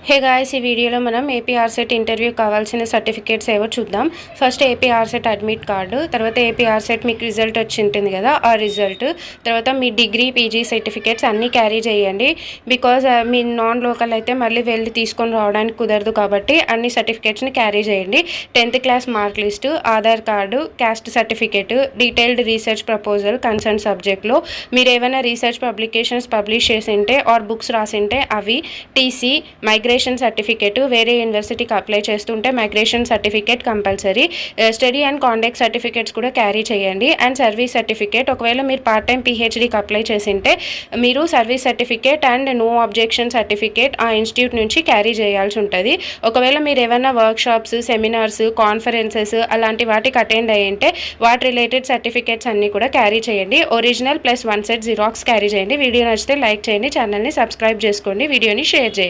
Hey guys, ఈ వీడియోలో మనం ఏపీ ఆర్సెట్ ఇంటర్వ్యూ కావాల్సిన సర్టిఫికేట్స్ ఏవో చూద్దాం. ఫస్ట్ ఏపీ ఆర్సెట్ అడ్మిట్ కార్డు, తర్వాత ఏపీ ఆర్సెట్ మీకు రిజల్ట్ వచ్చి ఉంటుంది కదా, ఆ రిజల్ట్, తర్వాత మీ డిగ్రీ పీజీ సర్టిఫికేట్స్ అన్నీ క్యారీ చేయండి. బికాజ్ మీ నాన్ లోకల్ అయితే మళ్ళీ వెళ్ళి తీసుకొని రావడానికి కుదరదు, కాబట్టి అన్ని సర్టిఫికేట్స్ని క్యారీ చేయండి. 10th class mark list, Aadhaar card, caste certificate, detailed research proposal concern సబ్జెక్ట్లో, మీరు ఏమైనా రీసెర్చ్ పబ్లికేషన్స్ పబ్లిష్ చేసింటే ఆర్ బుక్స్ రాసింటే అవి, టీసీ, మైగ్రేషన్ సర్టిఫికేట్, వేరే యూనివర్సిటీకి అప్లై చేస్తుంటే migration certificate compulsory, study and conduct certificates కూడా క్యారీ చేయండి. అండ్ సర్వీస్ సర్టిఫికేట్, ఒకవేళ మీరు పార్ట్ టైం పిహెచ్డీకి అప్లై చేసింటే మీరు service certificate and no objection certificate ఆ ఇన్స్టిట్యూట్ నుంచి క్యారీ చేయాల్సి ఉంటుంది. ఒకవేళ మీరు ఏమైనా వర్క్షాప్స్, సెమినార్స్, కాన్ఫరెన్సెస్ అలాంటి వాటికి అటెండ్ అయ్యింటే వాటి రిలేటెడ్ సర్టిఫికేట్స్ అన్నీ కూడా క్యారీ చేయండి. Original plus 1 set xerox carry చేయండి. వీడియో నచ్చితే లైక్ చేయండి, ఛానల్ని సబ్స్క్రైబ్ చేసుకోండి, వీడియోని షేర్ చేయండి.